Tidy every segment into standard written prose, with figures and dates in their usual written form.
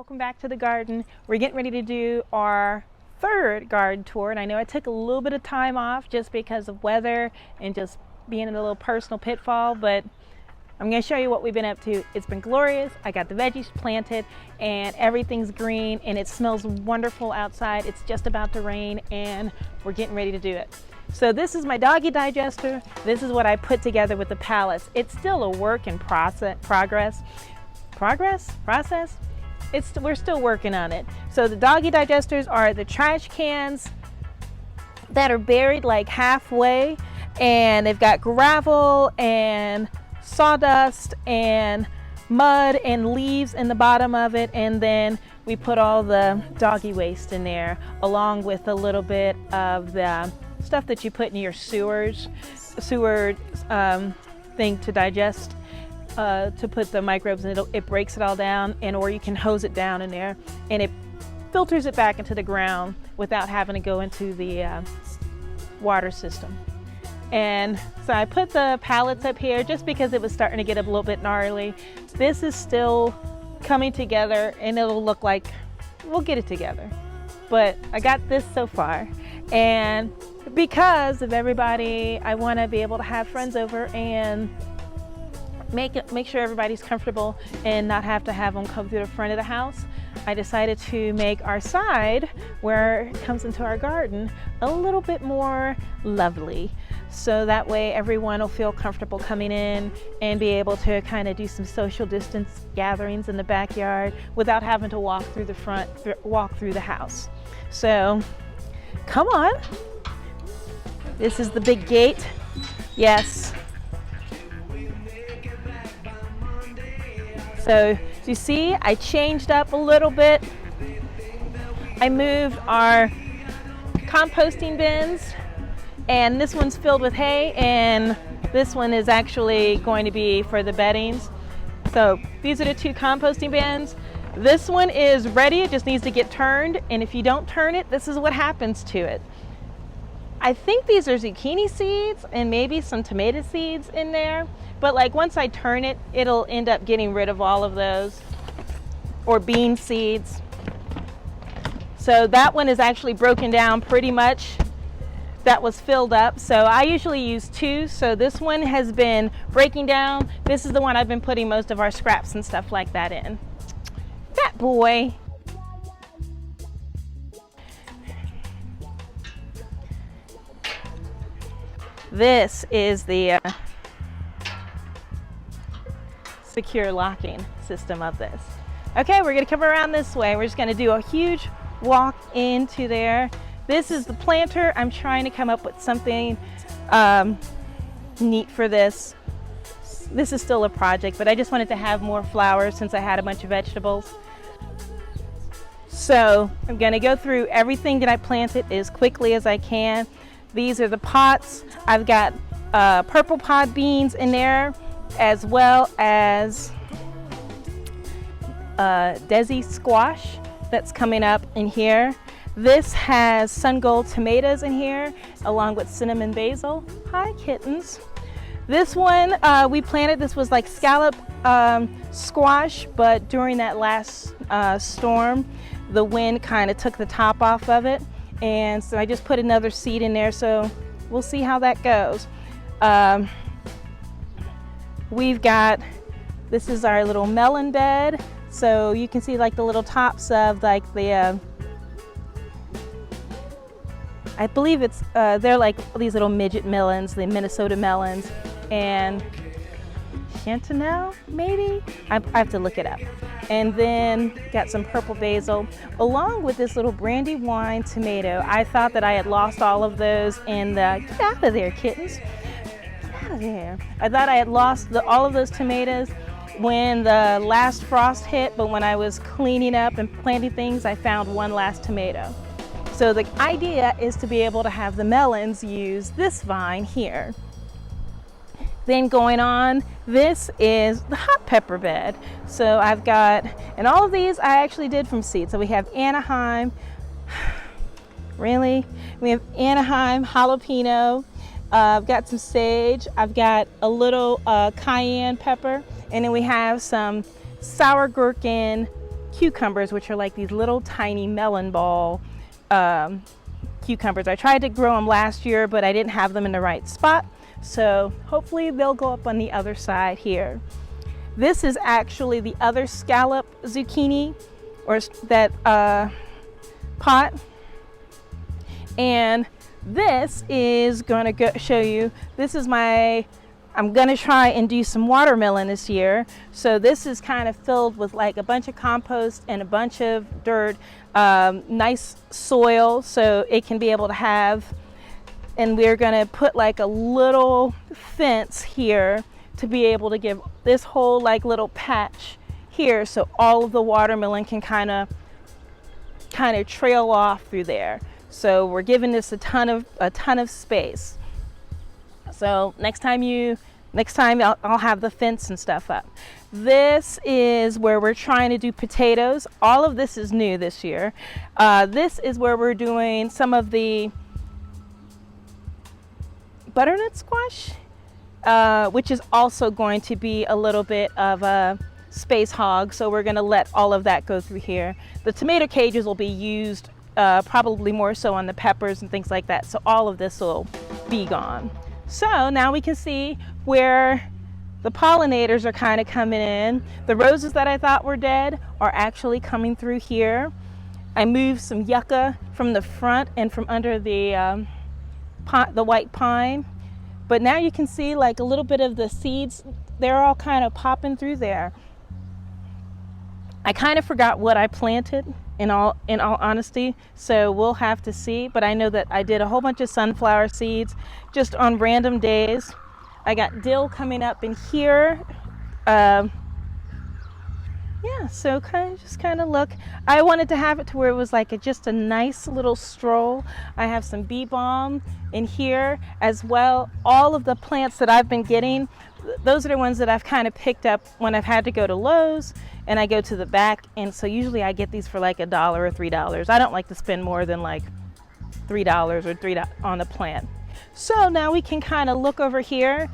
welcome back to the garden. We're getting ready to do our third garden tour, and I know I took a little bit of time off just because of weather and just being in a little personal pitfall, but I'm going to show you what we've been up to. It's been glorious. I got the veggies planted and everything's green and it smells wonderful outside. It's just about to rain and we're getting ready to do it. So this is my doggy digester. This is what I put together with the pallets. It's still a work in progress. We're still working on it. So the doggy digesters are the trash cans that are buried like halfway, and they've got gravel and sawdust and mud and leaves in the bottom of it, and then we put all the doggy waste in there along with a little bit of the stuff that you put in your sewer thing to digest, to put the microbes in. It breaks it all down, and or you can hose it down in there and it filters it back into the ground without having to go into the water system. And so I put the pallets up here just because it was starting to get a little bit gnarly. This is still coming together and it'll look like we'll get it together. But I got this so far. And because of everybody, I want to be able to have friends over and make sure everybody's comfortable and not have to have them come through the front of the house. I decided to make our side, where it comes into our garden, a little bit more lovely. So that way everyone will feel comfortable coming in and be able to kind of do some social distance gatherings in the backyard without having to walk through the house. So come on. This is the big gate. Yes. So as you see, I changed up a little bit. I moved our composting bins, and this one's filled with hay, and this one is actually going to be for the beddings. So these are the two composting bins. This one is ready, it just needs to get turned, and if you don't turn it, this is what happens to it. I think these are zucchini seeds and maybe some tomato seeds in there, but like once I turn it, it'll end up getting rid of all of those, or bean seeds. So that one is actually broken down pretty much. That was filled up. So I usually use two. So this one has been breaking down. This is the one I've been putting most of our scraps and stuff like that in. That boy. This is the secure locking system of this. Okay, we're gonna come around this way. We're just gonna do a huge walk into there. This is the planter. I'm trying to come up with something neat for this. This is still a project, but I just wanted to have more flowers since I had a bunch of vegetables. So I'm gonna go through everything that I planted as quickly as I can. These are the pots. I've got purple pod beans in there, as well as Desi squash that's coming up in here. This has sun gold tomatoes in here, along with cinnamon basil. Hi, kittens. This one we planted, this was like scallop squash, but during that last storm, the wind kind of took the top off of it. And so I just put another seed in there, so we'll see how that goes. We've got, this is our little melon bed. So you can see like the little tops of like the, I believe it's, they're like these little midget melons, the Minnesota melons, and Chantanelle, maybe? I have to look it up. And then got some purple basil, along with this little Brandywine tomato. I thought that I had lost all of those in the, get out of there, kittens. Get out of there. I thought I had lost all of those tomatoes when the last frost hit, but when I was cleaning up and planting things, I found one last tomato. So the idea is to be able to have the melons use this vine here. Then going on, this is the hot pepper bed. So I've got, and all of these I actually did from seed. So we have Anaheim, really? We have Anaheim, jalapeno, I've got some sage, I've got a little cayenne pepper, and then we have some sour gherkin cucumbers, which are like these little tiny melon ball cucumbers. I tried to grow them last year, but I didn't have them in the right spot. So hopefully they'll go up on the other side here. This is actually the other scallop zucchini, or that pot. And this is going to show you, this is I'm going to try and do some watermelon this year. So this is kind of filled with like a bunch of compost and a bunch of dirt, nice soil, so it can be able to have, and we're going to put like a little fence here to be able to give this whole like little patch here, so all of the watermelon can kind of trail off through there. So we're giving this a ton of space. So next time I'll have the fence and stuff up. This is where we're trying to do potatoes. All of this is new this year. This is where we're doing some of the butternut squash, which is also going to be a little bit of a space hog. So we're going to let all of that go through here. The tomato cages will be used probably more so on the peppers and things like that. So all of this will be gone. So now we can see where the pollinators are kind of coming in. The roses that I thought were dead are actually coming through here. I moved some yucca from the front and from under the white pine. But now you can see like a little bit of the seeds, they're all kind of popping through there. I kind of forgot what I planted, in all honesty, so we'll have to see. But I know that I did a whole bunch of sunflower seeds just on random days. I got dill coming up in here. Yeah, so kind of look. I wanted to have it to where it was like just a nice little stroll. I have some bee balm in here as well. All of the plants that I've been getting, those are the ones that I've kind of picked up when I've had to go to Lowe's and I go to the back. And so usually I get these for like $1 or $3. I don't like to spend more than like $3 or $3 on a plant. So now we can kind of look over here.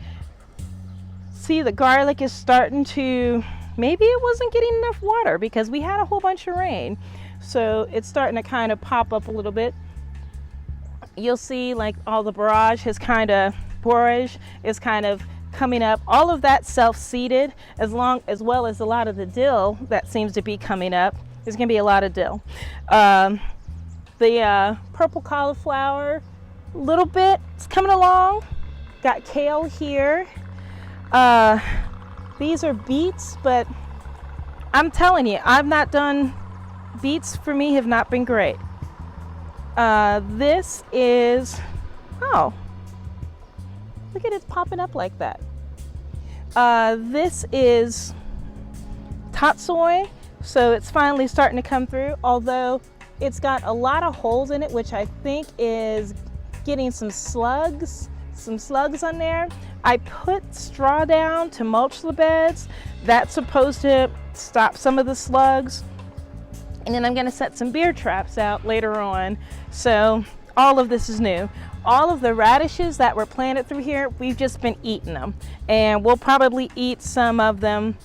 See, the garlic is starting to, maybe it wasn't getting enough water because we had a whole bunch of rain. So it's starting to kind of pop up a little bit. You'll see like all the borage is kind of coming up. All of that self-seeded, as well as a lot of the dill that seems to be coming up. There's gonna be a lot of dill. The purple cauliflower, a little bit, it's coming along. Got kale here. These are beets, but I'm telling you, I've not done, beets for me have not been great. This is, oh, look at it popping up like that. This is tatsoi, so it's finally starting to come through, although it's got a lot of holes in it, which I think is getting some slugs on there. I put straw down to mulch the beds. That's supposed to stop some of the slugs. And then I'm going to set some beer traps out later on. So all of this is new. All of the radishes that were planted through here, we've just been eating them. And we'll probably eat some of them.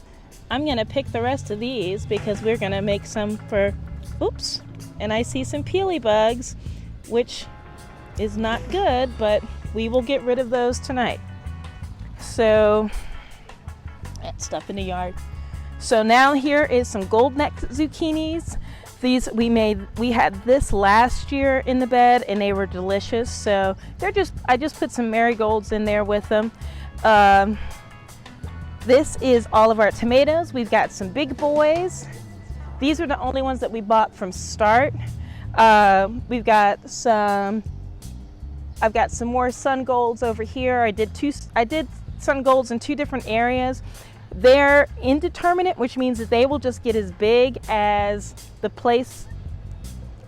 I'm going to pick the rest of these because we're going to make some for, oops, and I see some peely bugs, which is not good, but we will get rid of those tonight. So, stuff in the yard. So now here is some gold neck zucchinis. These we had this last year in the bed and they were delicious. So I just put some marigolds in there with them. This is all of our tomatoes. We've got some big boys. These are the only ones that we bought from start. We've got some, I've got some more sun golds over here. I did sun golds in 2 different areas. They're indeterminate, which means that they will just get as big as the place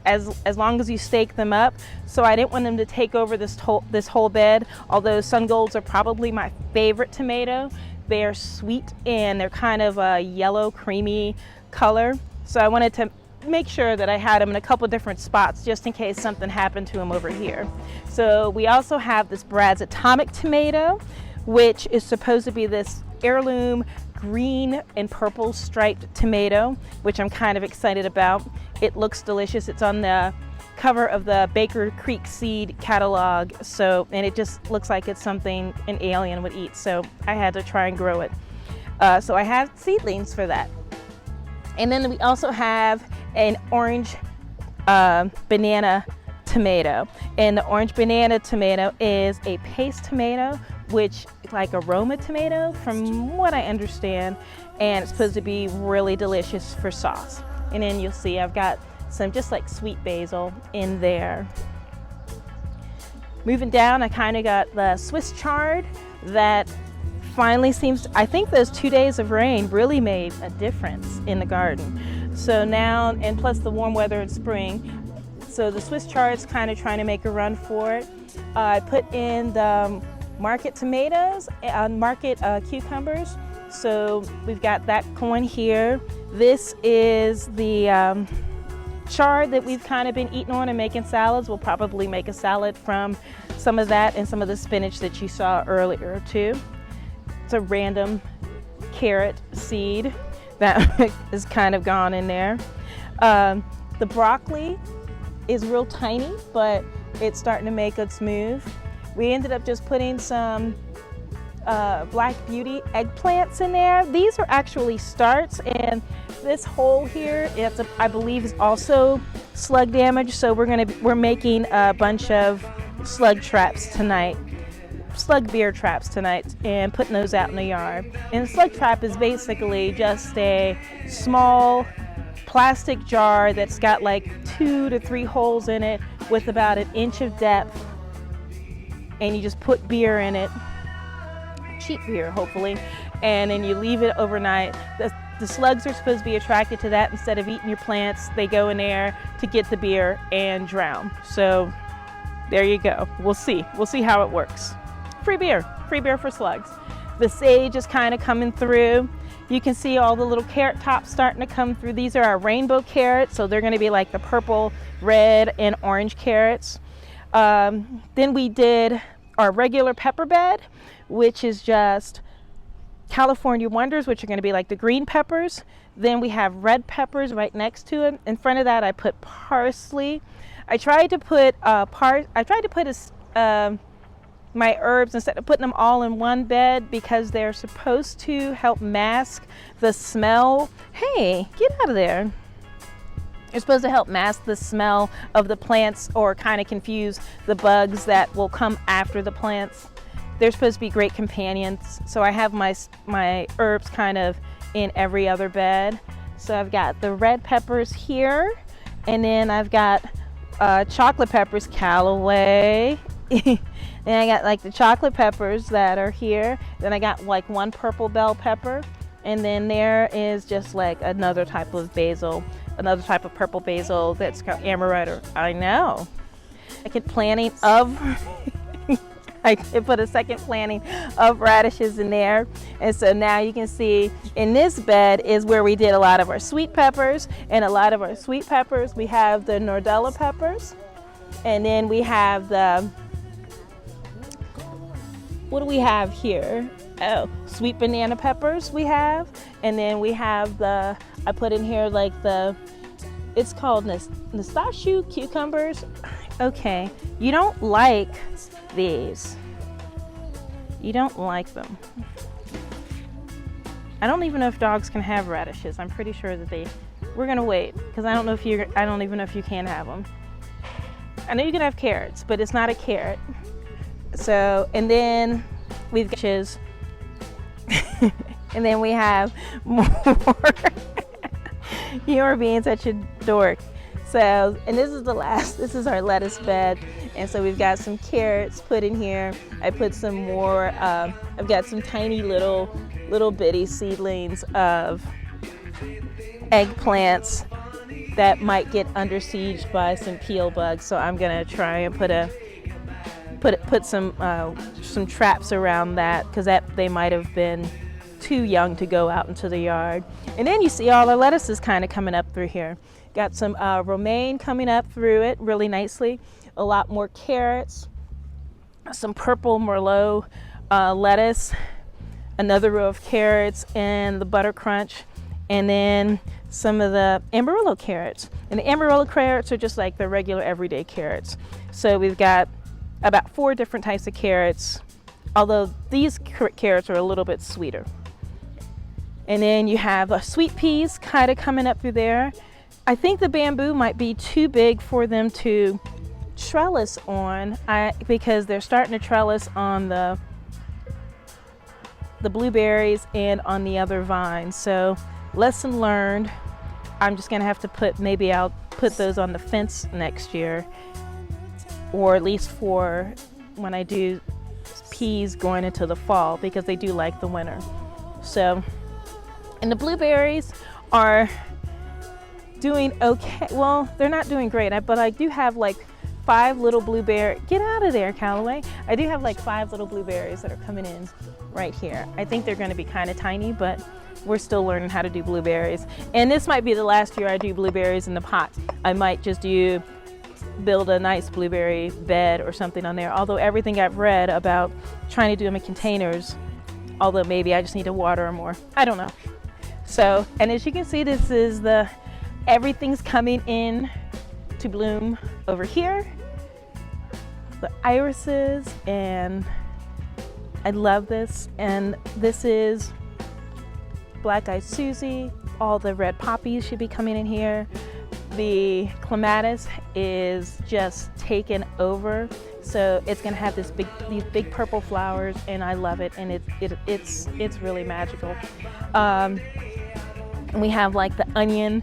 as long as you stake them up. So I didn't want them to take over this whole bed, although sun golds are probably my favorite tomato. They are sweet and they're kind of a yellow creamy color. So I wanted to make sure that I had them in a couple different spots just in case something happened to them over here. So we also have this Brad's Atomic tomato, which is supposed to be this heirloom green and purple striped tomato, which I'm kind of excited about. It looks delicious. It's on the cover of the Baker Creek Seed catalog, and it just looks like it's something an alien would eat, so I had to try and grow it. So I have seedlings for that. And then we also have an orange banana tomato, and the orange banana tomato is a paste tomato, which is like a Roma tomato from what I understand, and it's supposed to be really delicious for sauce. And then you'll see I've got some just like sweet basil in there. Moving down, I kind of got the Swiss chard that finally I think those 2 days of rain really made a difference in the garden. So now, and plus the warm weather in spring, so the Swiss chard's kind of trying to make a run for it. I put in the market tomatoes, market cucumbers. So we've got that going here. This is the chard that we've kind of been eating on and making salads. We'll probably make a salad from some of that and some of the spinach that you saw earlier too. It's a random carrot seed that is kind of gone in there. The broccoli is real tiny, but it's starting to make its move. We ended up just putting some Black Beauty eggplants in there. These are actually starts, and this hole here, I believe, is also slug damage. So we're making a bunch of slug traps tonight, slug beer traps tonight, and putting those out in the yard. And a slug trap is basically just a small plastic jar that's got like 2 to 3 holes in it with about 1 inch of depth, and you just put beer in it, cheap beer hopefully, and then you leave it overnight. The slugs are supposed to be attracted to that. Instead of eating your plants, they go in there to get the beer and drown. So there you go. We'll see how it works. Free beer for slugs. The sage is kind of coming through. You can see all the little carrot tops starting to come through. These are our rainbow carrots, so they're going to be like the purple, red, and orange carrots. Then we did our regular pepper bed, which is just California Wonders, which are going to be like the green peppers. Then we have red peppers right next to it. In front of that, I put parsley. I tried to put my herbs instead of putting them all in one bed because they're supposed to help mask the smell. Hey, get out of there. They're supposed to help mask the smell of the plants or kind of confuse the bugs that will come after the plants. They're supposed to be great companions. So I have my herbs kind of in every other bed. So I've got the red peppers here, and then I've got chocolate peppers, Callaway. Then I got like the chocolate peppers that are here. Then I got like one purple bell pepper, and then there is just like another type of basil, another type of purple basil that's called amaretto. I know. I could planting of I could put a second planting of radishes in there. And so now you can see in this bed is where we did a lot of our sweet peppers. And a lot of our sweet peppers, we have the Nordella peppers. And then we have the, what do we have here? Oh, sweet banana peppers we have. And then we have the, I put in here like it's called Nastachio cucumbers. Okay, you don't like these. You don't like them. I don't even know if dogs can have radishes. I'm pretty sure that we're gonna wait because I don't even know if you can have them. I know you can have carrots, but it's not a carrot. So, and then we've got fishes. And then we have more. You are being such a dork. So, and this is our lettuce bed. And so we've got some carrots put in here. I put some more, I've got some tiny little bitty seedlings of eggplants that might get under siege by some peel bugs. So I'm gonna try and put some traps around that because they might have been too young to go out into the yard. And then you see all our lettuces kind of coming up through here. Got some romaine coming up through it really nicely. A lot more carrots, some purple Merlot lettuce. another row of carrots and the butter crunch, and then some of the Amarillo carrots. And the Amarillo carrots are just like the regular everyday carrots. So we've got about 4 different types of carrots, although these carrots are a little bit sweeter. And then you have sweet peas kind of coming up through there. I think the bamboo might be too big for them to trellis on, because they're starting to trellis on the blueberries and on the other vines. So lesson learned. I'm just gonna have to maybe I'll put those on the fence next year, or at least for when I do peas going into the fall, because they do like the winter. So, and the blueberries are doing okay. Well, they're not doing great, but I do have like 5 little blueberries. Get out of there, Callaway. I do have like 5 little blueberries that are coming in right here. I think they're going to be kind of tiny, but we're still learning how to do blueberries. And this might be the last year I do blueberries in the pot. I might just build a nice blueberry bed or something on there. Although everything I've read about trying to do them in containers, although maybe I just need to water them more. I don't know. So, and as you can see, this is everything's coming in to bloom over here. The irises, and I love this. And this is Black-Eyed Susie. All the red poppies should be coming in here. The clematis is just taken over, so it's gonna have these big purple flowers, and I love it. And it's really magical. And we have like the onion.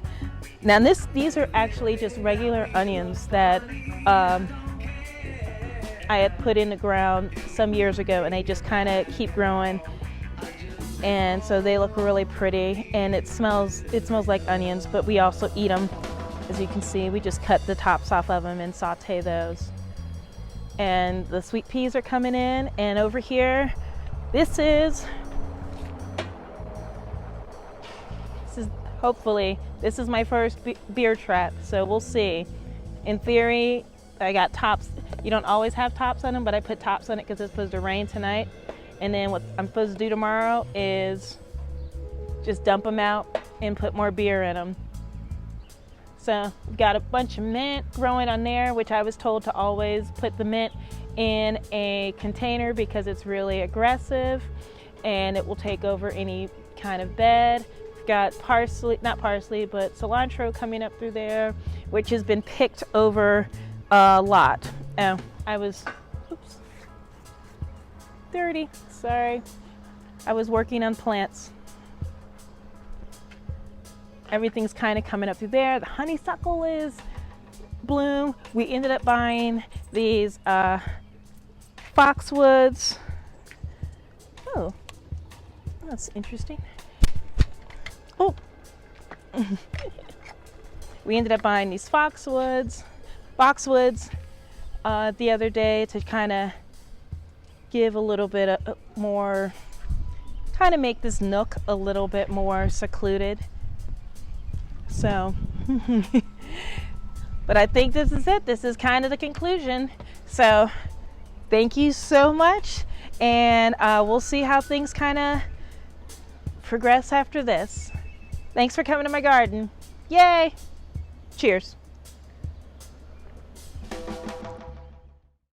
Now these are actually just regular onions that I had put in the ground some years ago, and they just kind of keep growing. And so they look really pretty, and it smells like onions, but we also eat them. As you can see, we just cut the tops off of them and saute those. And the sweet peas are coming in, and over here, this is hopefully, this is my first beer trap, so we'll see. In theory, I got tops. You don't always have tops on them, but I put tops on it because it's supposed to rain tonight. And then what I'm supposed to do tomorrow is just dump them out and put more beer in them. So we've got a bunch of mint growing on there, which I was told to always put the mint in a container because it's really aggressive and it will take over any kind of bed. We've got parsley, not parsley, but cilantro coming up through there, which has been picked over a lot. Oh, I was, oops, dirty, sorry. I was working on plants. Everything's kind of coming up through there. The honeysuckle is bloom. We ended up buying these foxwoods. Oh, that's interesting. Oh, we ended up buying these boxwoods the other day to kind of give a little bit of more, kind of make this nook a little bit more secluded. So, but I think this is it. This is kind of the conclusion. So thank you so much. And we'll see how things kind of progress after this. Thanks for coming to my garden. Yay! Cheers.